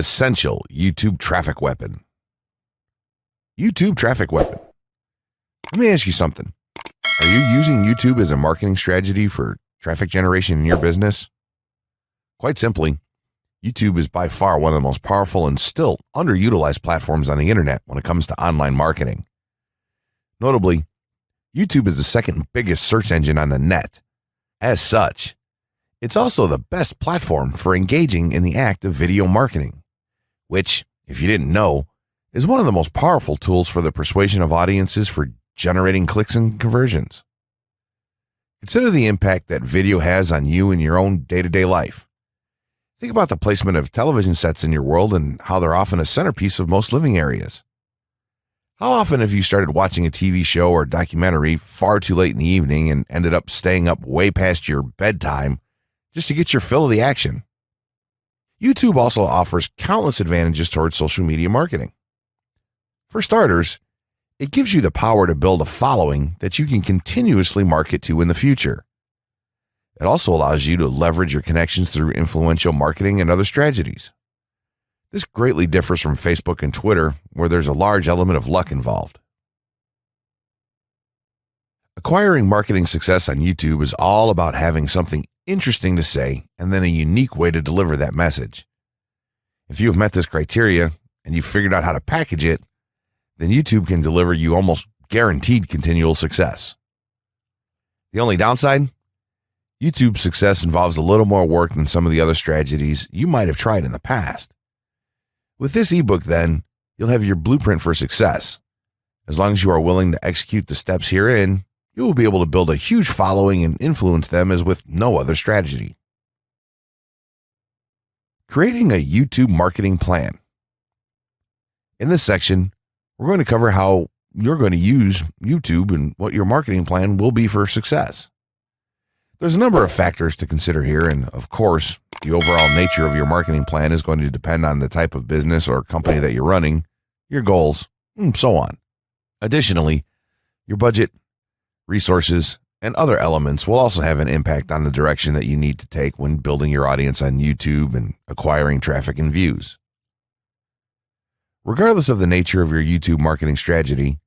essential YouTube traffic weapon. YouTube traffic weapon. Let me ask you something. Are you using YouTube as a marketing strategy for traffic generation in your business? Quite simply, YouTube is by far one of the most powerful and still underutilized platforms on the internet when it comes to online marketing. Notably, YouTube is the second biggest search engine on the net. As such, it's also the best platform for engaging in the act of video marketing, which, if you didn't know, is one of the most powerful tools for the persuasion of audiences for generating clicks and conversions. Consider the impact that video has on you in your own day-to-day life. Think about the placement of television sets in your world and how they're often a centerpiece of most living areas. How often have you started watching a TV show or documentary far too late in the evening and ended up staying up way past your bedtime just to get your fill of the action? YouTube also offers countless advantages towards social media marketing. For starters, it gives you the power to build a following that you can continuously market to in the future. It also allows you to leverage your connections through influential marketing and other strategies. This greatly differs from Facebook and Twitter, where there's a large element of luck involved. Acquiring marketing success on YouTube is all about having something interesting to say and then a unique way to deliver that message. If you have met this criteria and you've figured out how to package it, then YouTube can deliver you almost guaranteed continual success. The only downside? YouTube's success involves a little more work than some of the other strategies you might have tried in the past. With this ebook, then, you'll have your blueprint for success. As long as you are willing to execute the steps herein, you will be able to build a huge following and influence them as with no other strategy. Creating a YouTube marketing plan. In this section, we're going to cover how you're going to use YouTube and what your marketing plan will be for success. There's a number of factors to consider here, and of course, the overall nature of your marketing plan is going to depend on the type of business or company that you're running, your goals, and so on. Additionally, your budget, resources, and other elements will also have an impact on the direction that you need to take when building your audience on YouTube and acquiring traffic and views. Regardless of the nature of your YouTube marketing strategy,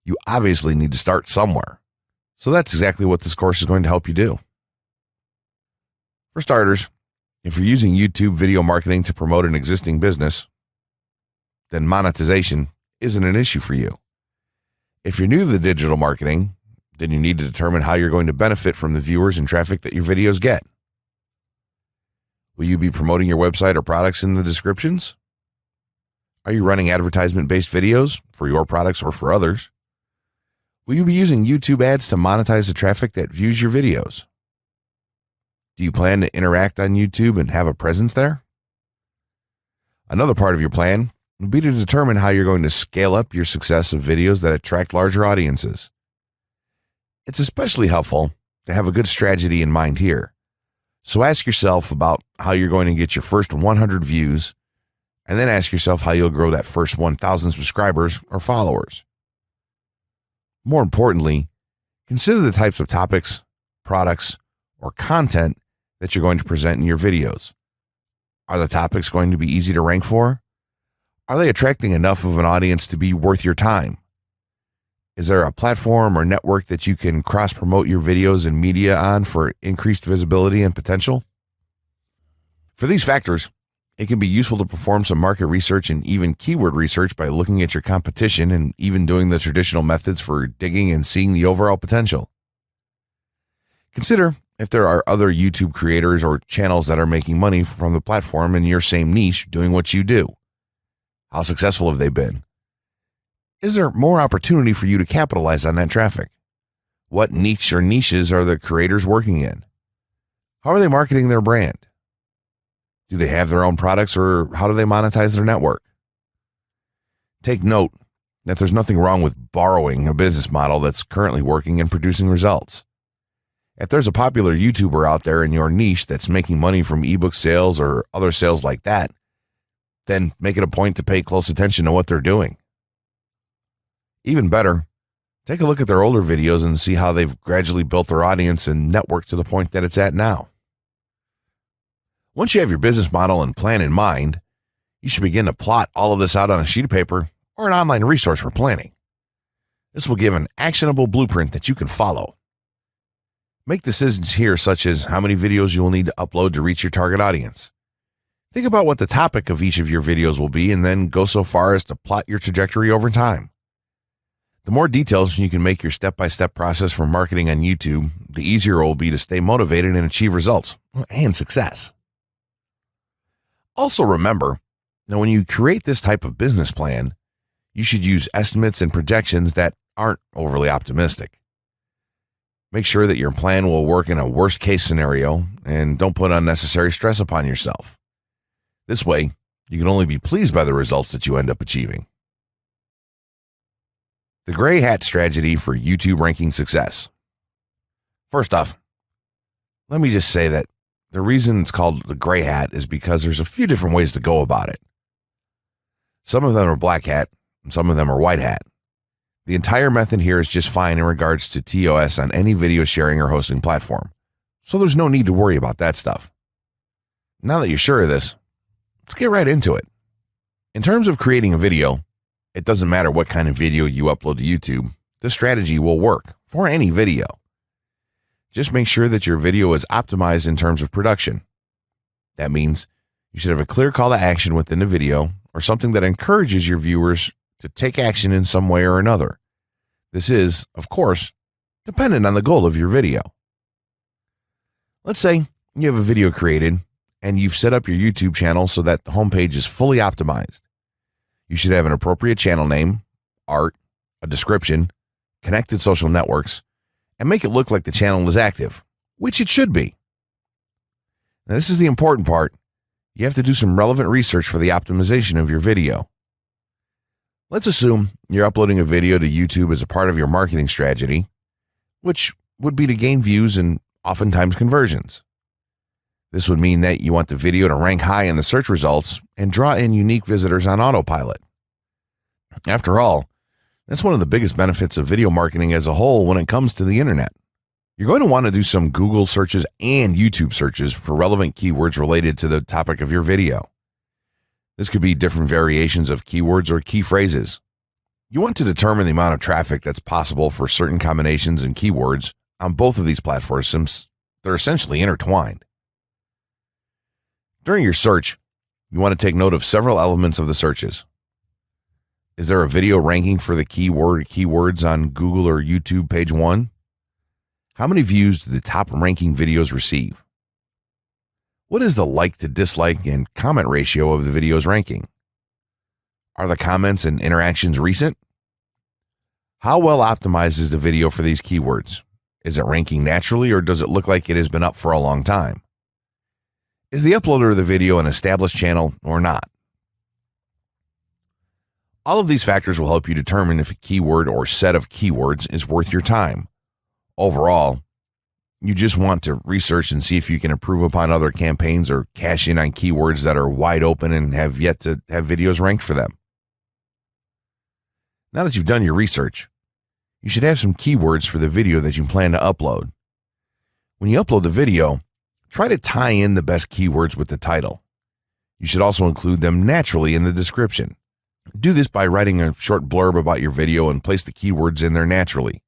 you obviously need to start somewhere. So that's exactly what this course is going to help you do. For starters, if you're using YouTube video marketing to promote an existing business, then monetization isn't an issue for you. If you're new to the digital marketing, then you need to determine how you're going to benefit from the viewers and traffic that your videos get. Will you be promoting your website or products in the descriptions? Are you running advertisement-based videos for your products or for others? Will you be using YouTube ads to monetize the traffic that views your videos? Do you plan to interact on YouTube and have a presence there? Another part of your plan will be to determine how you're going to scale up your success of videos that attract larger audiences. It's especially helpful to have a good strategy in mind here. So ask yourself about how you're going to get your first 100 views, and then ask yourself how you'll grow that first 1,000 subscribers or followers. More importantly, consider the types of topics, products, or content that you're going to present in your videos. Are the topics going to be easy to rank for? Are they attracting enough of an audience to be worth your time? Is there a platform or network that you can cross-promote your videos and media on for increased visibility and potential? For these factors, it can be useful to perform some market research and even keyword research by looking at your competition and even doing the traditional methods for digging and seeing the overall potential. Consider if there are other YouTube creators or channels that are making money from the platform in your same niche doing what you do. How successful have they been? Is there more opportunity for you to capitalize on that traffic? What niche or niches are the creators working in? How are they marketing their brand? Do they have their own products, or how do they monetize their network? Take note that there's nothing wrong with borrowing a business model that's currently working and producing results. If there's a popular YouTuber out there in your niche that's making money from ebook sales or other sales like that, then make it a point to pay close attention to what they're doing. Even better, take a look at their older videos and see how they've gradually built their audience and network to the point that it's at now. Once you have your business model and plan in mind, You should begin to plot all of this out on a sheet of paper or an online resource for planning. This will give an actionable blueprint that you can follow. Make decisions here, such as how many videos you will need to upload to reach your target audience. Think about what the topic of each of your videos will be, and then go so far as to plot your trajectory over time. The more details you can make your step-by-step process for marketing on YouTube, the easier it will be to stay motivated and achieve results and success. Also remember, now when you create this type of business plan, you should use estimates and projections that aren't overly optimistic. Make sure that your plan will work in a worst-case scenario and don't put unnecessary stress upon yourself. This way, you can only be pleased by the results that you end up achieving. The gray hat strategy for YouTube ranking success. First off, let me just say that the reason it's called the gray hat is because there's a few different ways to go about it. Some of them are black hat, and some of them are white hat. The entire method here is just fine in regards to TOS on any video sharing or hosting platform, so there's no need to worry about that stuff. Now that you're sure of this, let's get right into it. In terms of creating a video, it doesn't matter what kind of video you upload to YouTube, this strategy will work for any video. Just make sure that your video is optimized in terms of production. That means you should have a clear call to action within the video or something that encourages your viewers to take action in some way or another. This is, of course, dependent on the goal of your video. Let's say you have a video created and you've set up your YouTube channel so that the homepage is fully optimized. You should have an appropriate channel name, art, a description, connected social networks, and make it look like the channel is active, which it should be. Now, this is the important part. You have to do some relevant research for the optimization of your video. Let's assume you're uploading a video to YouTube as a part of your marketing strategy, which would be to gain views and oftentimes conversions. This would mean that you want the video to rank high in the search results and draw in unique visitors on autopilot. After all, that's one of the biggest benefits of video marketing as a whole when it comes to the internet. You're going to want to do some Google searches and YouTube searches for relevant keywords related to the topic of your video. This could be different variations of keywords or key phrases. You want to determine the amount of traffic that's possible for certain combinations and keywords on both of these platforms since they're essentially intertwined. During your search, you want to take note of several elements of the searches. Is there a video ranking for the keyword or keywords on Google or YouTube page 1? How many views do the top ranking videos receive? What is the like to dislike and comment ratio of the video's ranking? Are the comments and interactions recent? How well optimized is the video for these keywords? Is it ranking naturally or does it look like it has been up for a long time? Is the uploader of the video an established channel or not? All of these factors will help you determine if a keyword or set of keywords is worth your time. Overall, you just want to research and see if you can improve upon other campaigns or cash in on keywords that are wide open and have yet to have videos ranked for them. Now that you've done your research, you should have some keywords for the video that you plan to upload. When you upload the video, try to tie in the best keywords with the title. You should also include them naturally in the description. Do this by writing a short blurb about your video and place the keywords in there naturally.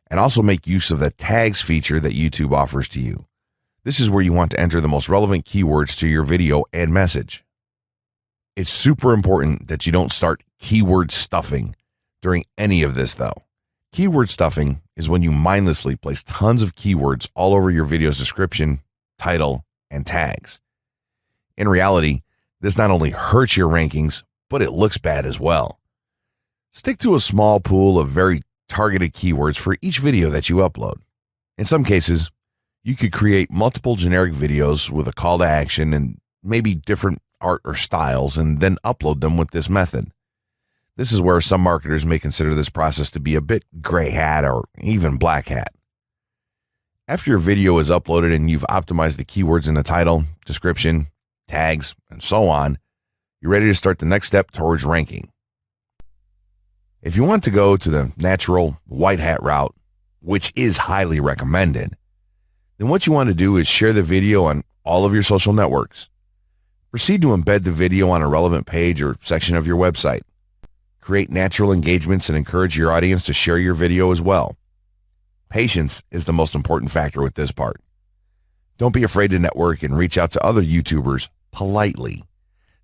And also make use of the tags feature that YouTube offers to you. This is where you want to enter the most relevant keywords to your video and message. It's super important that you don't start keyword stuffing during any of this though. Keyword stuffing is when you mindlessly place tons of keywords all over your video's description, title, and tags. In reality, this not only hurts your rankings, but it looks bad as well. Stick to a small pool of very targeted keywords for each video that you upload. In some cases, you could create multiple generic videos with a call to action and maybe different art or styles and then upload them with this method. This is where some marketers may consider this process to be a bit gray hat or even black hat. After your video is uploaded and you've optimized the keywords in the title, description, tags, and so on, you're ready to start the next step towards ranking. If you want to go to the natural white hat route, which is highly recommended, then what you want to do is share the video on all of your social networks. Proceed to embed the video on a relevant page or section of your website. Create natural engagements and encourage your audience to share your video as well. Patience is the most important factor with this part. Don't be afraid to network and reach out to other YouTubers politely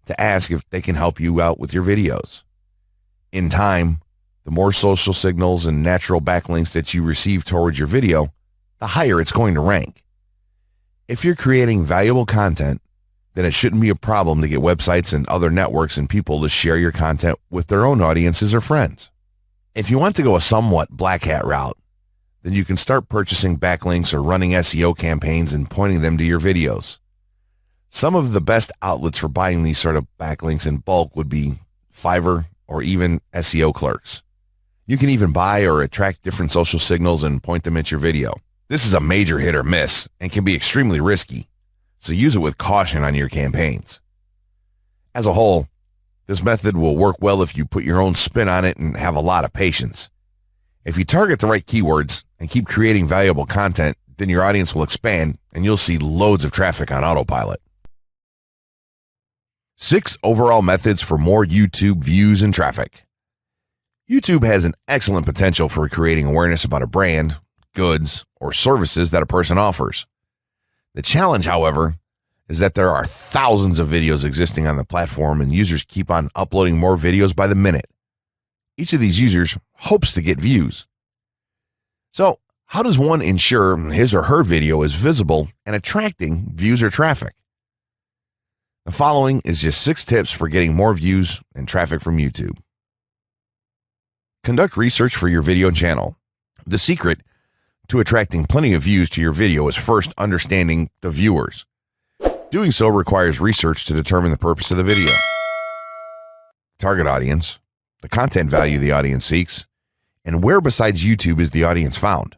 to ask if they can help you out with your videos. In time, the more social signals and natural backlinks that you receive towards your video, the higher it's going to rank. If you're creating valuable content, then it shouldn't be a problem to get websites and other networks and people to share your content with their own audiences or friends. If you want to go a somewhat black hat route, then you can start purchasing backlinks or running SEO campaigns and pointing them to your videos. Some of the best outlets for buying these sort of backlinks in bulk would be Fiverr or even SEO clerks. You can even buy or attract different social signals and point them at your video. This is a major hit or miss and can be extremely risky, so use it with caution on your campaigns. As a whole, this method will work well if you put your own spin on it and have a lot of patience. If you target the right keywords and keep creating valuable content, then your audience will expand and you'll see loads of traffic on autopilot. 6 overall methods for more YouTube views and traffic. YouTube has an excellent potential for creating awareness about a brand, goods, or services that a person offers. The challenge, however, is that there are thousands of videos existing on the platform and users keep on uploading more videos by the minute. Each of these users hopes to get views. So, how does one ensure his or her video is visible and attracting views or traffic? The following is just 6 tips for getting more views and traffic from YouTube. Conduct research for your video channel. The secret to attracting plenty of views to your video is first understanding the viewers. Doing so requires research to determine the purpose of the video, target audience, the content value the audience seeks, and where besides YouTube is the audience found.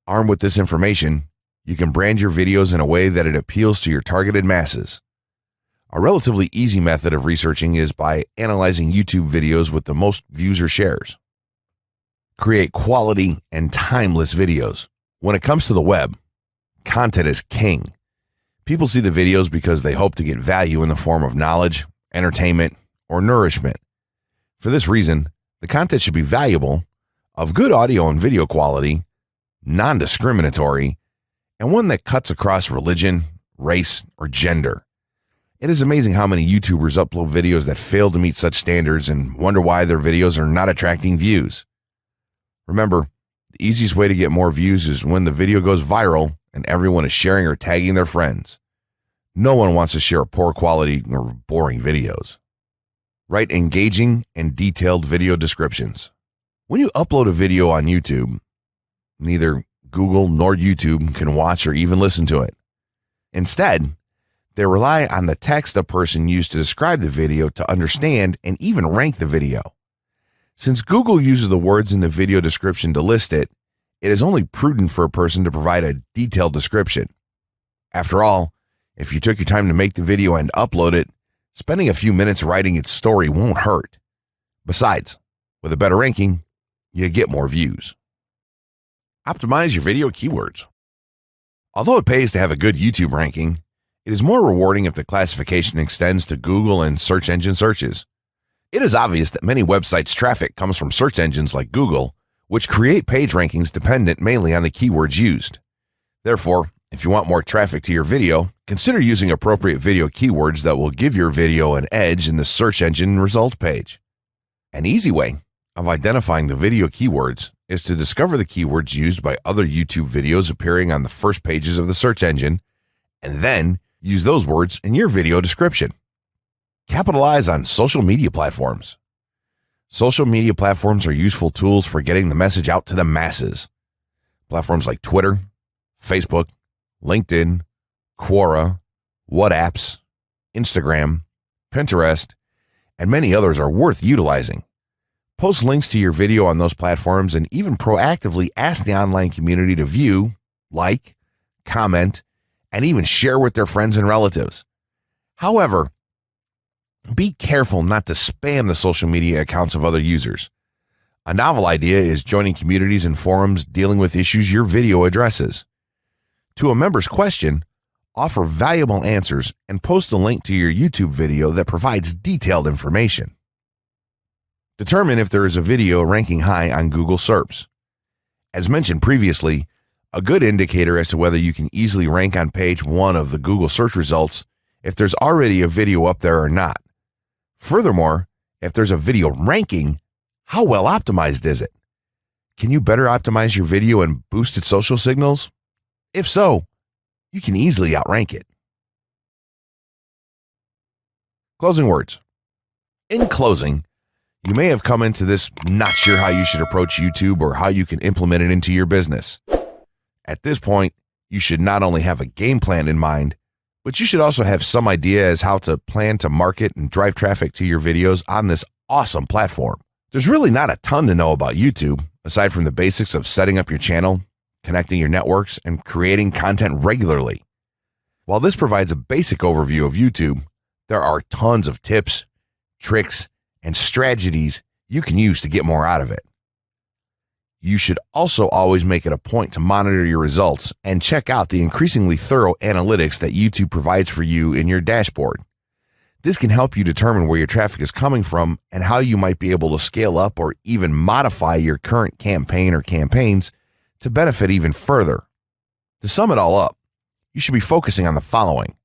Armed with this information, you can brand your videos in a way that it appeals to your targeted masses. A relatively easy method of researching is by analyzing YouTube videos with the most views or shares. Create quality and timeless videos. When it comes to the web, content is king. People see the videos because they hope to get value in the form of knowledge, entertainment, or nourishment. For this reason, the content should be valuable, of good audio and video quality, non-discriminatory, and one that cuts across religion, race, or gender. It is amazing how many YouTubers upload videos that fail to meet such standards and wonder why their videos are not attracting views. Remember, the easiest way to get more views is when the video goes viral and everyone is sharing or tagging their friends. No one wants to share poor quality or boring videos. Write engaging and detailed video descriptions. When you upload a video on YouTube, neither Google nor YouTube can watch or even listen to it. Instead, they rely on the text a person used to describe the video to understand and even rank the video. Since Google uses the words in the video description to list it, it is only prudent for a person to provide a detailed description. After all, if you took your time to make the video and upload it, spending a few minutes writing its story won't hurt. Besides, with a better ranking, you get more views. Optimize your video keywords. Although it pays to have a good YouTube ranking, it is more rewarding if the classification extends to Google and search engine searches. It is obvious that many websites' traffic comes from search engines like Google, which create page rankings dependent mainly on the keywords used. Therefore, if you want more traffic to your video, consider using appropriate video keywords that will give your video an edge in the search engine result page. An easy way of identifying the video keywords is to discover the keywords used by other YouTube videos appearing on the first pages of the search engine, and then use those words in your video description. Capitalize on social media platforms. Social media platforms are useful tools for getting the message out to the masses. Platforms like Twitter, Facebook, LinkedIn, Quora, WhatsApp, Instagram, Pinterest, and many others are worth utilizing. Post links to your video on those platforms and even proactively ask the online community to view, like, comment, and even share with their friends and relatives. However, be careful not to spam the social media accounts of other users. A novel idea is joining communities and forums dealing with issues your video addresses. To a member's question, offer valuable answers, and post a link to your YouTube video that provides detailed information. Determine if there is a video ranking high on Google SERPs. As mentioned previously, a good indicator as to whether you can easily rank on page 1 of the Google search results if there's already a video up there or not. Furthermore, if there's a video ranking, how well optimized is it? Can you better optimize your video and boost its social signals? If so, you can easily outrank it. Closing words. In closing, you may have come into this not sure how you should approach YouTube or how you can implement it into your business. At this point, you should not only have a game plan in mind, but you should also have some idea as how to plan to market and drive traffic to your videos on this awesome platform. There's really not a ton to know about YouTube, aside from the basics of setting up your channel, connecting your networks, and creating content regularly. While this provides a basic overview of YouTube, there are tons of tips, tricks, and strategies you can use to get more out of it. You should also always make it a point to monitor your results and check out the increasingly thorough analytics that YouTube provides for you in your dashboard. This can help you determine where your traffic is coming from and how you might be able to scale up or even modify your current campaign or campaigns to benefit even further. To sum it all up, you should be focusing on the following: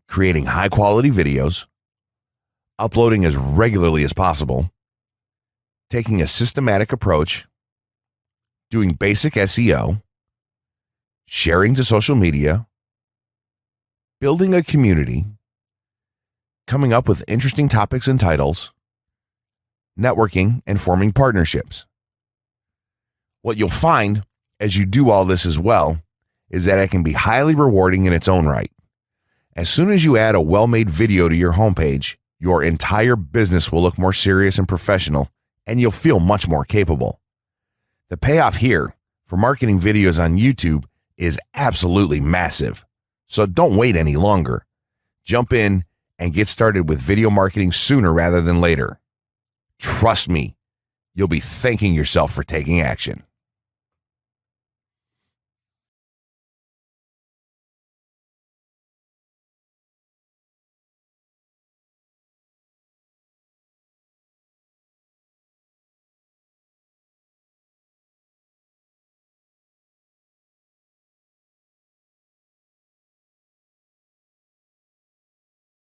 creating high-quality videos, uploading as regularly as possible, taking a systematic approach, doing basic SEO, sharing to social media, building a community, coming up with interesting topics and titles, networking, and forming partnerships. What you'll find as you do all this as well is that it can be highly rewarding in its own right. As soon as you add a well-made video to your homepage, your entire business will look more serious and professional, and you'll feel much more capable. The payoff here for marketing videos on YouTube is absolutely massive. So don't wait any longer. Jump in and get started with video marketing sooner rather than later. Trust me, you'll be thanking yourself for taking action.